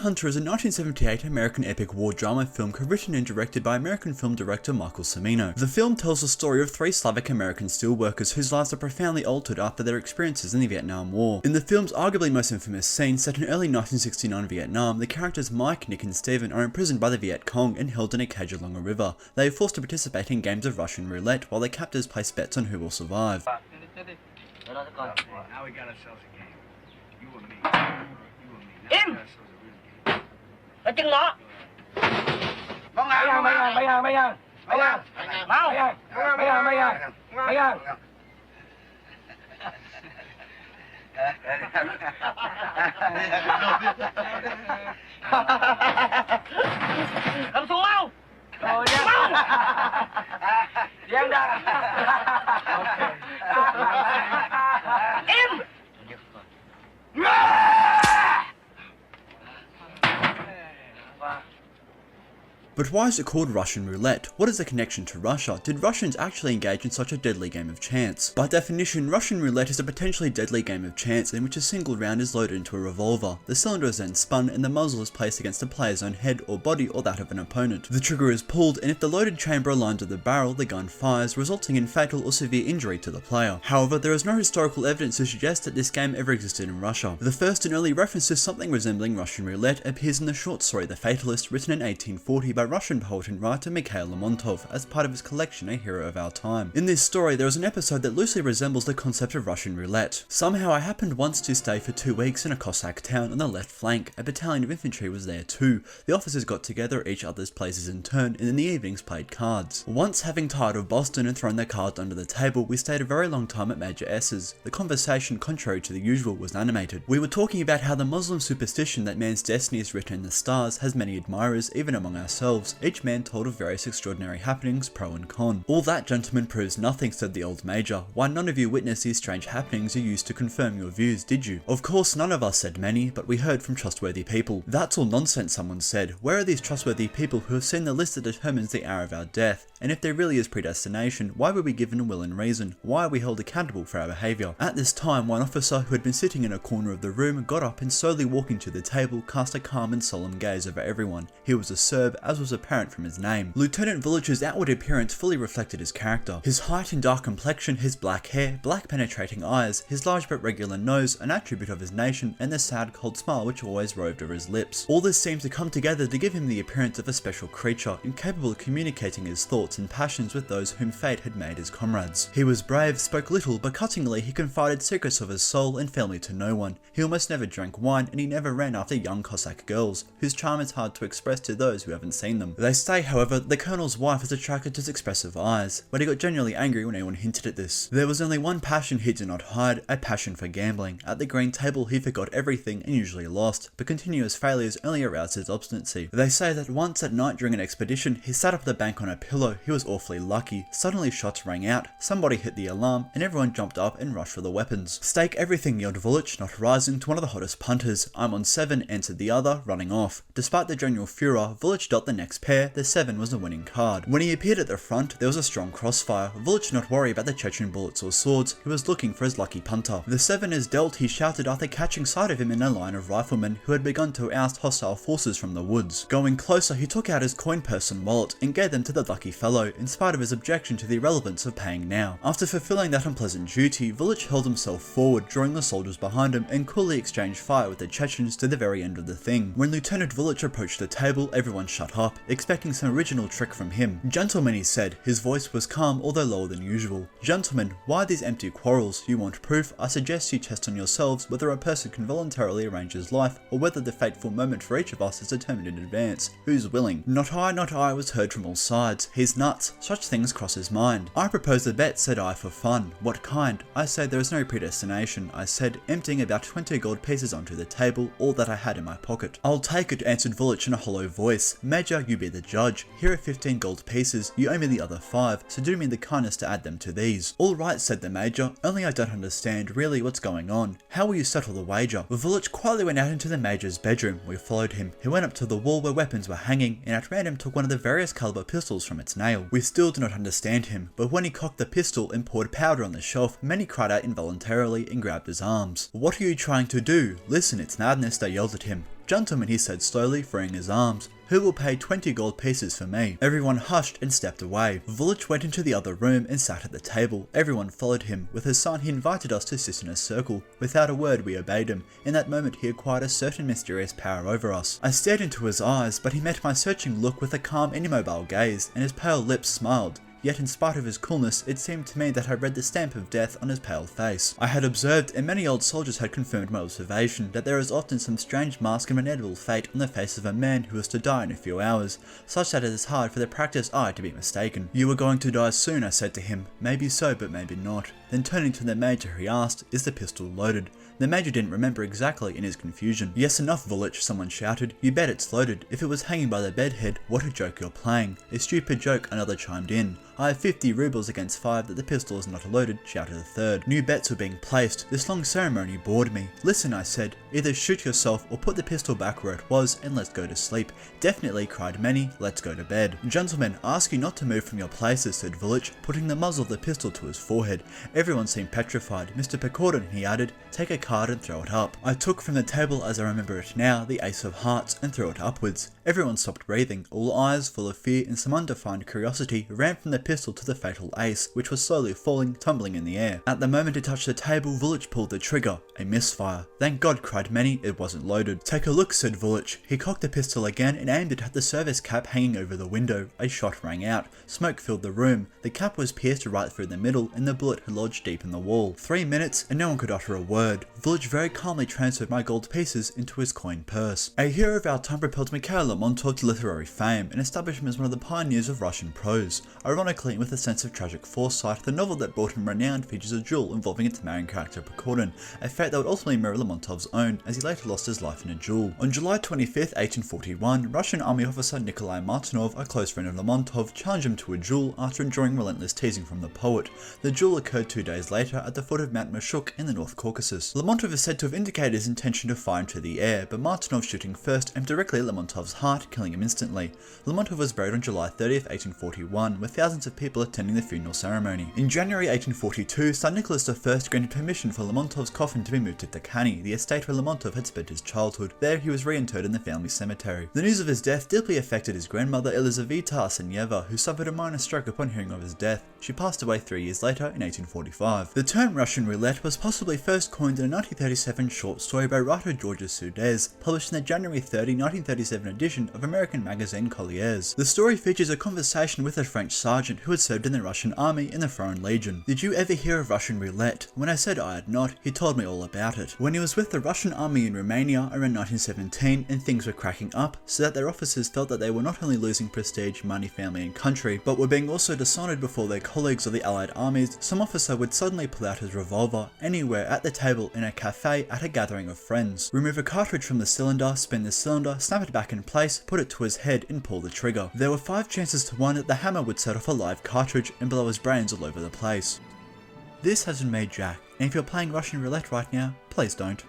Hunter is a 1978 American epic war drama film co-written and directed by American film director Michael Cimino. The film tells the story of three Slavic American steelworkers whose lives are profoundly altered after their experiences in the Vietnam War. In the film's arguably most infamous scene, set in early 1969 Vietnam, the characters Mike, Nick and Steven are imprisoned by the Viet Cong and held in a cage along a river. They are forced to participate in games of Russian roulette while their captors place bets on who will survive. Now we got ourselves a game. You and me. Now we got ourselves a real game. Ở chân nó. Mấy ngàn. Cầm xuống mau. Rồi nha. Giang ra. Im. But why is it called Russian roulette? What is the connection to Russia? Did Russians actually engage in such a deadly game of chance? By definition, Russian roulette is a potentially deadly game of chance in which a single round is loaded into a revolver. The cylinder is then spun and the muzzle is placed against a player's own head or body or that of an opponent. The trigger is pulled and if the loaded chamber aligns with the barrel, the gun fires, resulting in fatal or severe injury to the player. However, there is no historical evidence to suggest that this game ever existed in Russia. The first and early reference to something resembling Russian roulette appears in the short story The Fatalist, written in 1840 by Russian poet and writer Mikhail Lermontov as part of his collection A Hero of Our Time. In this story, there is an episode that loosely resembles the concept of Russian roulette. Somehow I happened once to stay for 2 weeks in a Cossack town on the left flank. A battalion of infantry was there too. The officers got together at each other's places in turn and in the evenings played cards. Once, having tired of Boston and thrown their cards under the table, we stayed a very long time at Major S's. The conversation, contrary to the usual, was animated. We were talking about how the Muslim superstition that man's destiny is written in the stars has many admirers even among ourselves. Each man told of various extraordinary happenings, pro and con. All that, gentlemen, proves nothing, said the old major. Why, none of you witnessed these strange happenings you used to confirm your views, did you? Of course, none of us said many, but we heard from trustworthy people. That's all nonsense, someone said. Where are these trustworthy people who have seen the list that determines the hour of our death? And if there really is predestination, why were we given a will and reason? Why are we held accountable for our behaviour? At this time, one officer who had been sitting in a corner of the room got up and slowly walking to the table cast a calm and solemn gaze over everyone. He was a Serb, as was apparent from his name. Lieutenant Vulic's outward appearance fully reflected his character. His height and dark complexion, his black hair, black penetrating eyes, his large but regular nose, an attribute of his nation, and the sad cold smile which always roved over his lips. All this seemed to come together to give him the appearance of a special creature, incapable of communicating his thoughts and passions with those whom fate had made his comrades. He was brave, spoke little, but cuttingly he confided secrets of his soul and family to no one. He almost never drank wine, and he never ran after young Cossack girls, whose charm is hard to express to those who haven't seen them. They say, however, the colonel's wife was attracted to his expressive eyes, but he got genuinely angry when anyone hinted at this. There was only one passion he did not hide, a passion for gambling. At the green table he forgot everything and usually lost, but continuous failures only aroused his obstinacy. They say that once at night during an expedition, he sat up the bank on a pillow. He was awfully lucky. Suddenly shots rang out, somebody hit the alarm, and everyone jumped up and rushed for the weapons. Stake everything, yelled Vulic, not rising, to one of the hottest punters. I'm on 7, answered the other, running off. Despite the general furor, Vulic dealt the next pair. The 7 was the winning card. When he appeared at the front, there was a strong crossfire. Vulic did not worry about the Chechen bullets or swords. He was looking for his lucky punter. The 7 is dealt, he shouted after catching sight of him in a line of riflemen who had begun to oust hostile forces from the woods. Going closer, he took out his coin purse and wallet and gave them to the lucky fellow, in spite of his objection to the irrelevance of paying now. After fulfilling that unpleasant duty, Vulic held himself forward, drawing the soldiers behind him, and coolly exchanged fire with the Chechens to the very end of the thing. When Lieutenant Vulic approached the table, everyone shut up, expecting some original trick from him. Gentlemen, he said. His voice was calm, although lower than usual. Gentlemen, why these empty quarrels? You want proof? I suggest you test on yourselves whether a person can voluntarily arrange his life, or whether the fateful moment for each of us is determined in advance. Who's willing? Not I, was heard from all sides. He's nuts. Such things cross his mind. I propose a bet, said I, for fun. What kind? I say there is no predestination, I said, emptying about 20 gold pieces onto the table, all that I had in my pocket. I'll take it, answered Vulic in a hollow voice. Major, you be the judge. Here are 15 gold pieces. You owe me the other 5, so do me the kindness to add them to these. All right, said the major, only I don't understand really what's going on. How will you settle the wager? Vulic quietly went out into the major's bedroom. We followed him. He went up to the wall where weapons were hanging, and at random took one of the various caliber pistols from its nail. We still do not understand him, but when he cocked the pistol and poured powder on the shelf, many cried out involuntarily and grabbed his arms. What are you trying to do? Listen, it's madness, they yelled at him. "Gentlemen," he said slowly, freeing his arms, "who will pay 20 gold pieces for me?" Everyone hushed and stepped away. Vulic went into the other room and sat at the table. Everyone followed him. With his sign, he invited us to sit in a circle. Without a word, we obeyed him. In that moment, he acquired a certain mysterious power over us. I stared into his eyes, but he met my searching look with a calm and immobile gaze, and his pale lips smiled. Yet in spite of his coolness, it seemed to me that I read the stamp of death on his pale face. I had observed, and many old soldiers had confirmed my observation, that there is often some strange mask of inedible fate on the face of a man who is to die in a few hours, such that it is hard for the practised eye to be mistaken. "You are going to die soon," I said to him. "Maybe so, but maybe not." Then turning to the major, he asked, "Is the pistol loaded?" The major didn't remember exactly in his confusion. "Yes, enough, Vulic," someone shouted. "You bet it's loaded. If it was hanging by the bedhead, what a joke you're playing." "A stupid joke," another chimed in. "I have 50 rubles against 5 that the pistol is not loaded," shouted a third. New bets were being placed. This long ceremony bored me. "Listen," I said, "either shoot yourself or put the pistol back where it was and let's go to sleep." "Definitely," cried many, "let's go to bed." "Gentlemen, I ask you not to move from your places," said Vulic, putting the muzzle of the pistol to his forehead. Everyone seemed petrified. "Mr. Pecorden," he added, "take a card and throw it up." I took from the table, as I remember it now, the ace of hearts and threw it upwards. Everyone stopped breathing. All eyes, full of fear and some undefined curiosity, ran from the pistol to the fatal ace, which was slowly falling, tumbling in the air. At the moment it touched the table, Vulic pulled the trigger. A misfire. "Thank God," cried many, "it wasn't loaded." "Take a look," said Vulic. He cocked the pistol again and aimed it at the service cap hanging over the window. A shot rang out. Smoke filled the room. The cap was pierced right through the middle, and the bullet had lodged deep in the wall. 3 minutes, and no one could utter a word. Vulic very calmly transferred my gold pieces into his coin purse. A hero of our time propelled Mikhail Lermontov to literary fame and established him as one of the pioneers of Russian prose. Ironically, and with a sense of tragic foresight, the novel that brought him renown features a duel involving its main character Pecorden, a fate that would ultimately mirror Lermontov's own, as he later lost his life in a duel. On July 25th, 1841, Russian army officer Nikolai Martynov, a close friend of Lermontov, challenged him to a duel after enduring relentless teasing from the poet. The duel occurred 2 days later at the foot of Mount Mashuk in the North Caucasus. Lermontov is said to have indicated his intention to fire into the air, but Martynov shooting first aimed directly at Lermontov's heart, killing him instantly. Lermontov was buried on July 30th, 1841, with thousands of people attending the funeral ceremony. In January 1842, Tsar Nicholas I granted permission for Lermontov's coffin to be moved to Takhany, the estate where Lermontov had spent his childhood. There he was reinterred in the family cemetery. The news of his death deeply affected his grandmother Elizaveta Arsenyeva, who suffered a minor stroke upon hearing of his death. She passed away 3 years later in 1845. The term Russian roulette was possibly first coined in a 1937 short story by writer Georges Sudez, published in the January 30, 1937 edition of American magazine Collier's. The story features a conversation with a French sergeant who had served in the Russian army in the Foreign Legion. "Did you ever hear of Russian roulette?" When I said I had not, he told me all about it. When he was with the Russian army in Romania around 1917 and things were cracking up, so that their officers felt that they were not only losing prestige, money, family and country, but were being also dishonoured before their colleagues of the Allied armies, some officer would suddenly pull out his revolver anywhere, at the table, in a cafe, at a gathering of friends, remove a cartridge from the cylinder, spin the cylinder, snap it back in place, put it to his head and pull the trigger. There were 5 chances to 1 that the hammer would set off a live cartridge and blow his brains all over the place. This has been me, Jack, and if you're playing Russian roulette right now, please don't.